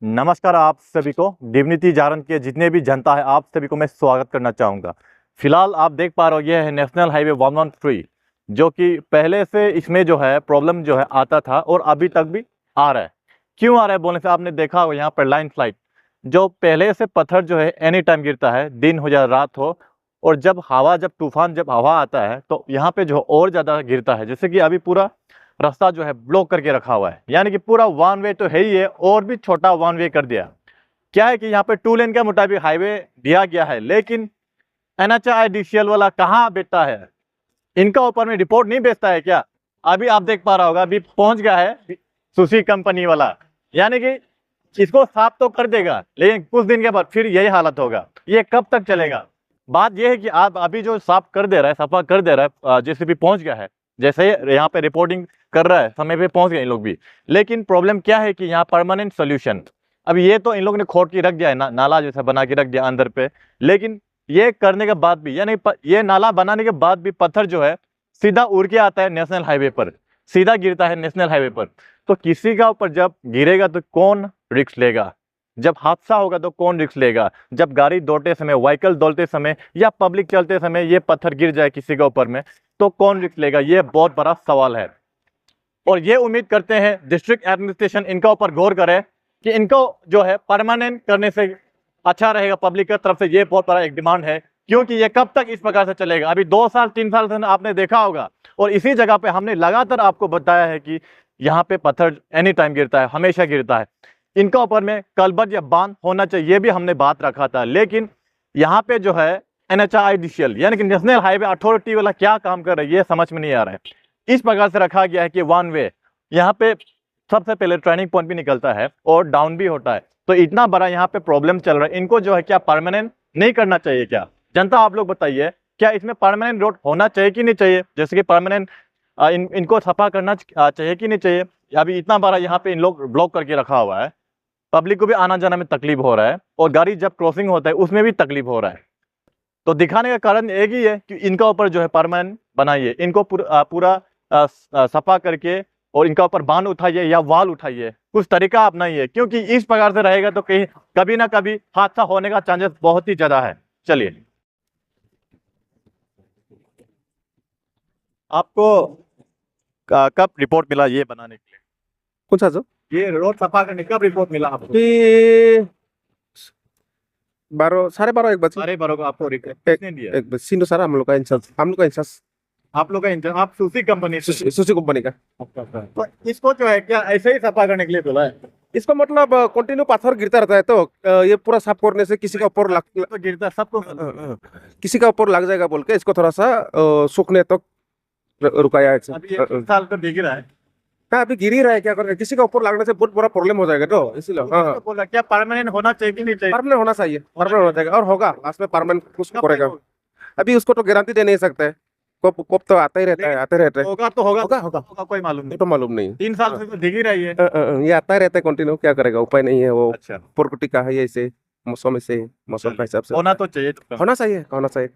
नमस्कार आप सभी को। डिविनिटी झारखंड के जितने भी जनता है आप सभी को मैं स्वागत करना चाहूँगा। फिलहाल आप देख पा रहे हो ये है नेशनल हाईवे 113 जो कि पहले से इसमें जो है प्रॉब्लम जो है आता था और अभी तक भी आ रहा है। क्यों आ रहा है बोलने से आपने देखा हो यहाँ पर लाइन स्लाइड जो पहले से पत्थर जो है एनी टाइम गिरता है, दिन हो या रात हो, और जब तूफान जब हवा आता है तो यहाँ पे जो और ज़्यादा गिरता है। जैसे कि अभी पूरा रास्ता जो है ब्लॉक करके रखा हुआ है, यानी कि पूरा वन वे तो है ही है और भी छोटा वन वे कर दिया। क्या है कि यहाँ पे 2 लेन के मुताबिक हाईवे दिया गया है, लेकिन NHAIDCL वाला कहाँ बेचता है, इनका ऊपर में रिपोर्ट नहीं बेचता है क्या? अभी आप देख पा रहा होगा, अभी पहुंच गया है सुसी कंपनी वाला, यानी कि इसको साफ तो कर देगा लेकिन कुछ दिन के बाद फिर यही हालत होगा। ये कब तक चलेगा? बात यह है कि आप अभी जो साफ कर दे रहा है, सफा कर दे रहा है, जैसे भी पहुंच गया है, जैसे यहाँ पे रिपोर्टिंग कर रहा है, समय पे पहुंच गए इन लोग भी। लेकिन प्रॉब्लम क्या है कि यहाँ परमानेंट सोल्यूशन, अब ये तो इन लोगों ने खोद के रख दिया है, नाला जैसा बना के रख दिया अंदर पे, लेकिन ये करने के बाद भी, यानी ये नाला बनाने के बाद भी पत्थर जो है सीधा उड़ के आता है नेशनल हाईवे पर, सीधा गिरता है नेशनल हाईवे पर। तो किसी का ऊपर जब गिरेगा तो कौन रिस्क लेगा? जब हादसा होगा तो कौन रिस्क लेगा? जब गाड़ी दौड़ते समय, व्हीकल दौड़ते समय या पब्लिक चलते समय ये पत्थर गिर जाए किसी के ऊपर में तो कौन रिस्क लेगा? ये बहुत बड़ा सवाल है। और ये उम्मीद करते हैं डिस्ट्रिक्ट एडमिनिस्ट्रेशन इनका ऊपर गौर करे कि इनको जो है परमानेंट करने से अच्छा रहेगा। पब्लिक की तरफ से ये बहुत बड़ा एक डिमांड है, क्योंकि ये कब तक इस प्रकार से चलेगा? अभी 2 साल 3 साल से आपने देखा होगा, और इसी जगह पे हमने लगातार आपको बताया है कि यहाँ पे पत्थर एनी टाइम गिरता है, हमेशा गिरता है। इनका ऊपर में कलबट या बांध होना चाहिए, ये भी हमने बात रखा था। लेकिन यहाँ पे जो है NHAIDCL यानी कि नेशनल हाईवे अथॉरिटी वाला क्या काम कर रहा है ये समझ में नहीं आ रहा है। इस प्रकार से रखा गया है कि वन वे, यहाँ पे सबसे पहले टर्निंग पॉइंट भी निकलता है और डाउन भी होता है। तो इतना बड़ा यहाँ पे प्रॉब्लम चल रहा है, इनको जो है क्या परमानेंट नहीं करना चाहिए क्या? जनता आप लोग बताइए, क्या इसमें परमानेंट रोड होना चाहिए कि नहीं चाहिए? जैसे कि परमानेंट इनको सफा करना चाहिए कि नहीं चाहिए? अभी इतना बड़ा यहाँ पे इन लोग ब्लॉक करके रखा हुआ है, पब्लिक को भी आना जाना में तकलीफ हो रहा है और गाड़ी जब क्रॉसिंग होता है उसमें भी तकलीफ हो रहा है। तो दिखाने का कारण एक ही है कि इनका ऊपर जो है परमानेंट बनाइए, इनको पूरा सफा करके और इनका ऊपर बांध उठाइए या वाल उठाइए, कुछ तरीका अपनाइए, क्योंकि इस प्रकार से रहेगा तो कहीं कभी ना कभी हादसा होने का चांसेस बहुत ही ज्यादा है। चलिए, आपको कब रिपोर्ट मिला ये बनाने के लिए? कौन सा जो ये रोड सफा करने कब रिपोर्ट मिला आपको? कि 12 12:30 1 बजे सारे बारों को आपको रिपोर्ट किसने दिया? एक बजे सिंधु सर हम लोग का इंचार्ज आप लोग का इंटर्न, आप सुसी कंपनी से? सुशी कंपनी का। तो इसको जो है क्या ऐसे ही सफा करने के लिए बोला है? इसको मतलब कंटिन्यू पत्थर गिरता रहता है, तो ये पूरा साफ करने से किसी का ऊपर तो गिरता सबको किसी का ऊपर लग जाएगा बोल के इसको थोड़ा सा सूखने तक रुकाया है। अभी 1 साल तो दिख रहा है। हाँ, अभी गिर ही रहा है, क्या करें? किसी का ऊपर लगने से बहुत बड़ा प्रॉब्लम हो जाएगा, तो इसीलिए तो बोला क्या परमानेंट होना चाहिए कि नहीं चाहिए? परमानेंट होना चाहिए, परमानेंट हो जाएगा और होगा लास्ट में परमानेंट कुछ करेगा। अभी उसको तो गारंटी दे नहीं सकते, कब तो आता ही रहता है, आते रहते हैं। होगा तो होगा, होगा होगा होगा कोई मालूम ये नहीं। तो मालूम नहीं। 3 साल से तो दिख ही रही है। ये आता ही रहता है कंटिन्यू, क्या करेगा? उपाय नहीं है वो। अच्छा, प्रकृति का है ये, ऐसे मौसम से, मौसम का हिसाब से होना तो चाहिए। होना चाहिए,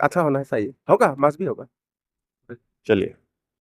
अच्छा होना चाहिए, होगा, मस्त भी होगा। चलिए।